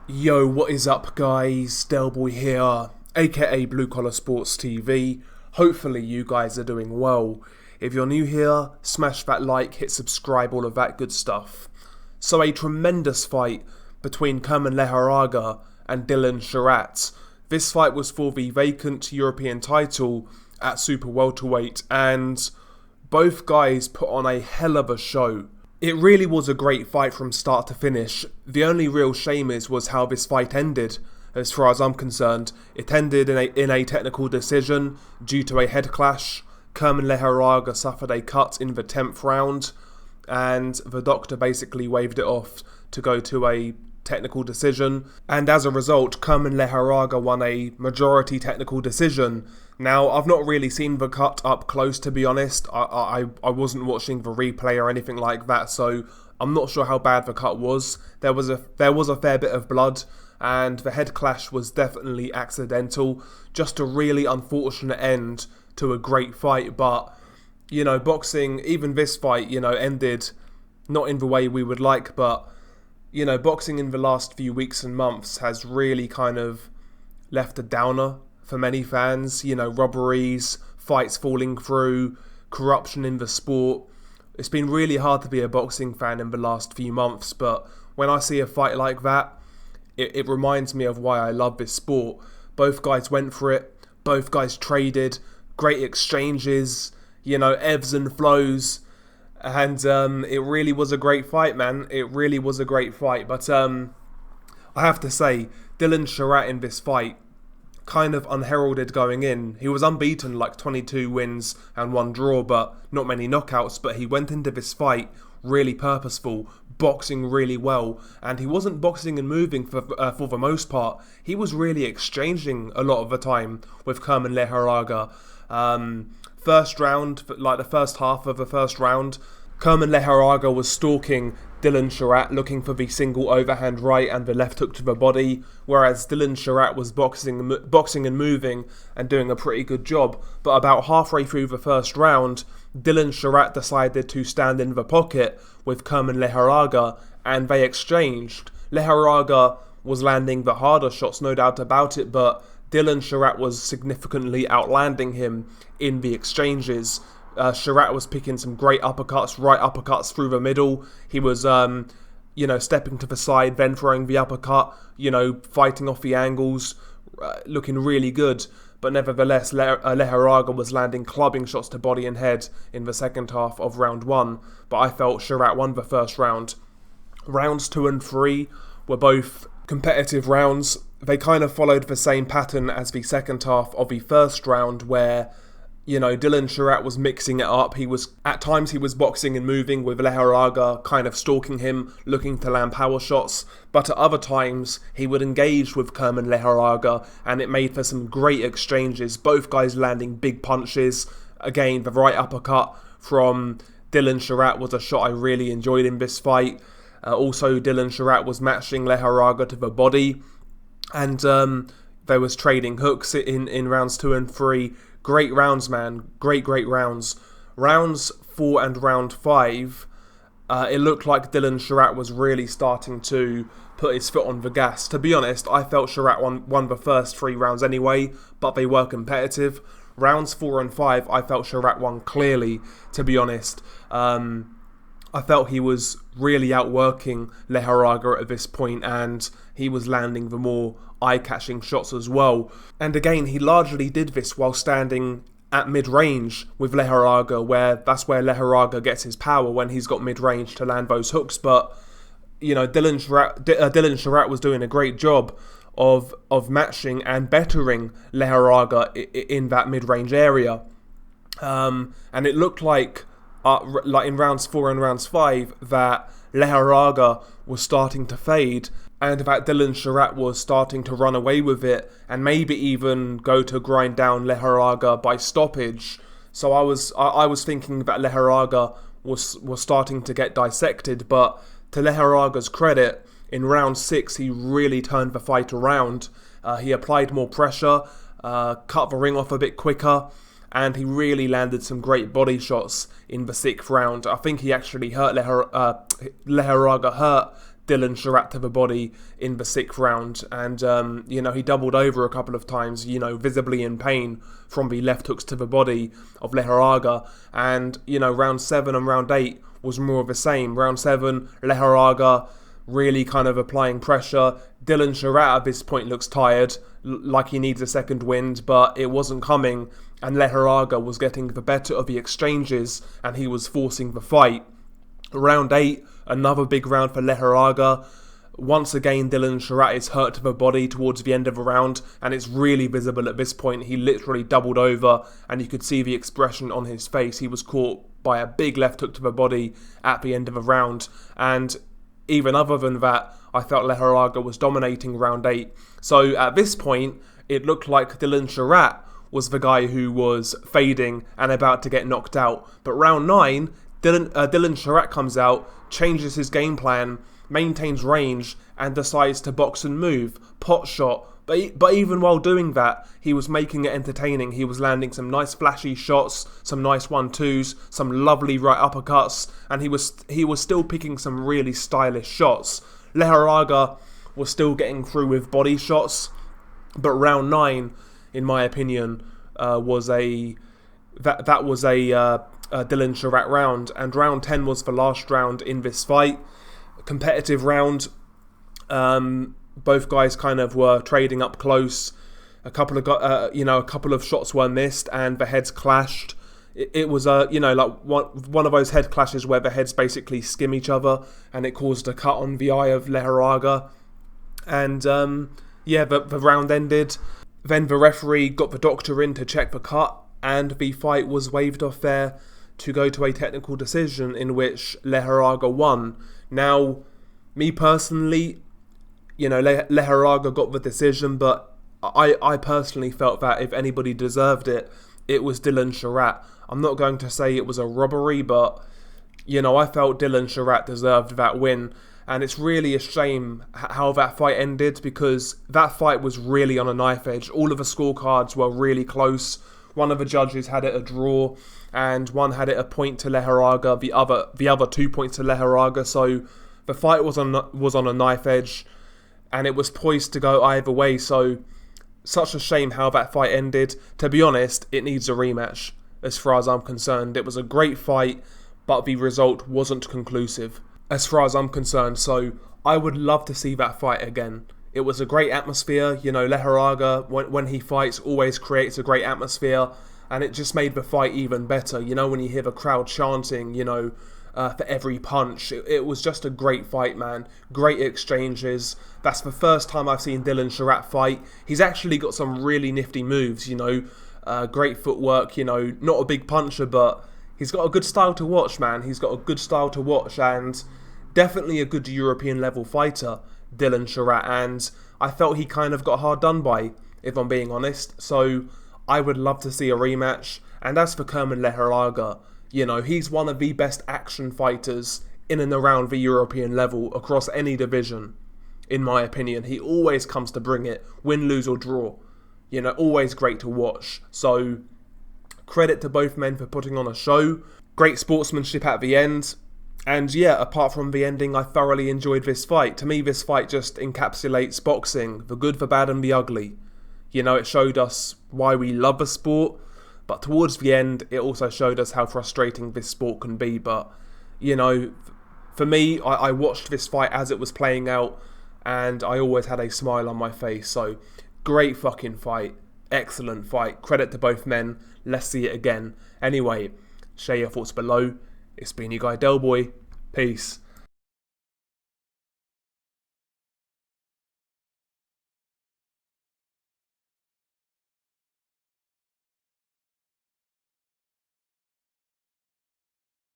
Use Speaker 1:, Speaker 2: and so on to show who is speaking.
Speaker 1: Yo, what is up guys? Delboy here, aka Blue Collar Sports TV. Hopefully you guys are doing well. If you're new here, smash that like, hit subscribe, all of that good stuff. So a tremendous fight between Kerman Lejarraga and Charrat. This fight was for the vacant European title at Super Welterweight, and both guys put on a hell of a show. It really was a great fight from start to finish. The only real shame was how this fight ended. As far as I'm concerned, it ended in a technical decision due to a head clash. Kerman Lejarraga suffered a cut in the 10th round, and the doctor basically waved it off to go to a technical decision, and as a result, Kerman Lejarraga won a majority technical decision. Now, I've not really seen the cut up close, to be honest. I wasn't watching the replay or anything like that, so I'm not sure how bad the cut was. There was a fair bit of blood, and the head clash was definitely accidental. Just a really unfortunate end to a great fight, but, you know, boxing, even this fight, you know, ended not in the way we would like, but, you know, boxing in the last few weeks and months has really kind of left a downer for many fans. You know, robberies, fights falling through, corruption in the sport. It's been really hard to be a boxing fan in the last few months, but when I see a fight like that, it reminds me of why I love this sport. Both guys went for it, both guys traded, great exchanges, you know, ebbs and flows, and it really was a great fight, man. It really was a great fight, but I have to say, Charrat in this fight, kind of unheralded going in. He was unbeaten, like 22 wins and 1 draw, but not many knockouts. But he went into this fight really purposeful, boxing really well, and he wasn't boxing and moving for the most part. He was really exchanging a lot of the time with Kerman Lejarraga. First round, like the first half of the first round, Kerman Lejarraga was stalking Charrat, looking for the single overhand right and the left hook to the body, whereas Charrat was boxing and moving and doing a pretty good job. But about halfway through the first round, Charrat decided to stand in the pocket with Kerman Lejarraga, and they exchanged. Lejarraga was landing the harder shots, no doubt about it, but Charrat was significantly outlanding him in the exchanges. Charrat was picking some great uppercuts, right uppercuts through the middle. He was, you know, stepping to the side, then throwing the uppercut, you know, fighting off the angles, looking really good. But nevertheless, Lejarraga was landing clubbing shots to body and head in the second half of round 1. But I felt Charrat won the first round. Rounds 2 and 3 were both competitive rounds. They kind of followed the same pattern as the second half of the first round, where, you know, Charrat was mixing it up. At times he was boxing and moving with Lejarraga kind of stalking him, looking to land power shots. But at other times he would engage with Kerman Lejarraga, and it made for some great exchanges. Both guys landing big punches. Again, the right uppercut from Charrat was a shot I really enjoyed in this fight. Also, Charrat was matching Lejarraga to the body, and there was trading hooks in rounds 2 and 3. Great rounds, man. Great rounds. Rounds 4 and round 5, it looked like Charrat was really starting to put his foot on the gas. To be honest, I felt Charrat won the first 3 rounds anyway, but they were competitive. Rounds 4 and 5, I felt Charrat won clearly, to be honest. I felt he was really outworking Lejarraga at this point, and he was landing the more eye-catching shots as well. And again, he largely did this while standing at mid-range with Lejarraga, that's where Lejarraga gets his power, when he's got mid-range to land those hooks. But, you know, Charrat was doing a great job of matching and bettering Lejarraga in that mid-range area. And it looked like in rounds 4 and rounds 5, that Lejarraga was starting to fade, and that Charrat was starting to run away with it, and maybe even go to grind down Lejarraga by stoppage. So I was thinking that Lejarraga was starting to get dissected, but to Lejarraga's credit, in round 6 he really turned the fight around. He applied more pressure, cut the ring off a bit quicker, and he really landed some great body shots in the 6th round. I think he actually hurt Lejarraga hurt Dylan Charrat to the body in the 6th round, and he doubled over a couple of times, visibly in pain from the left hooks to the body of Lejarraga. And round 7 and round 8 was more of the same. Round 7, Lejarraga really kind of applying pressure. Dylan Charrat at this point looks tired, like he needs a second wind, but it wasn't coming, and Lejarraga was getting the better of the exchanges, and he was forcing the fight. Round 8, another big round for Lejarraga. Once again, Dylan Charrat is hurt to the body towards the end of the round, and it's really visible at this point. He literally doubled over, and you could see the expression on his face. He was caught by a big left hook to the body at the end of the round, and even other than that, I felt Lejarraga was dominating round 8. So at this point, it looked like Dylan Charrat was the guy who was fading and about to get knocked out. But round 9, Dylan Charrat comes out, changes his game plan, maintains range, and decides to box and move, pot shot. But even while doing that, he was making it entertaining. He was landing some nice flashy shots, some nice 1-2s, some lovely right uppercuts, and he was still picking some really stylish shots. Lejarraga was still getting through with body shots, but round 9, in my opinion, was a Dylan Charrat round, and round 10 was the last round in this fight. A competitive round. Both guys kind of were trading up close. A couple of shots were missed, and the heads clashed. It was like one of those head clashes where the heads basically skim each other, and it caused a cut on the eye of Lejarraga. And the round ended. Then the referee got the doctor in to check the cut, and the fight was waved off there to go to a technical decision in which Lejarraga won. Now, me personally, Lejarraga got the decision, but I personally felt that if anybody deserved it, it was Dylan Charrat. I'm not going to say it was a robbery, but, I felt Dylan Charrat deserved that win. And it's really a shame how that fight ended, because that fight was really on a knife edge. All of the scorecards were really close. One of the judges had it a draw, and one had it a point to Lejarraga, the other 2 points to Lejarraga. So the fight was on a knife edge, and it was poised to go either way. So such a shame how that fight ended. To be honest, it needs a rematch as far as I'm concerned. It was a great fight, but the result wasn't conclusive as far as I'm concerned. So I would love to see that fight again. It was a great atmosphere. Lejarraga, when he fights, always creates a great atmosphere, and it just made the fight even better. When you hear the crowd chanting, for every punch. It was just a great fight, man. Great exchanges. That's the first time I've seen Dylan Charrat fight. He's actually got some really nifty moves, great footwork, not a big puncher, but he's got a good style to watch, man. He's got a good style to watch, and definitely a good European level fighter, Dylan Charrat, and I felt he kind of got hard done by, if I'm being honest. So I would love to see a rematch. And as for Kerman Lejarraga, he's one of the best action fighters in and around the European level across any division, in my opinion. He always comes to bring it, win, lose or draw. Always great to watch. So credit to both men for putting on a show. Great sportsmanship at the end. And apart from the ending, I thoroughly enjoyed this fight. To me, this fight just encapsulates boxing, the good, the bad and the ugly. It showed us why we love the sport, but towards the end, it also showed us how frustrating this sport can be. But, for me, I watched this fight as it was playing out, and I always had a smile on my face. So, great fucking fight. Excellent fight. Credit to both men. Let's see it again. Anyway, share your thoughts below. It's been your guy Delboy. Peace.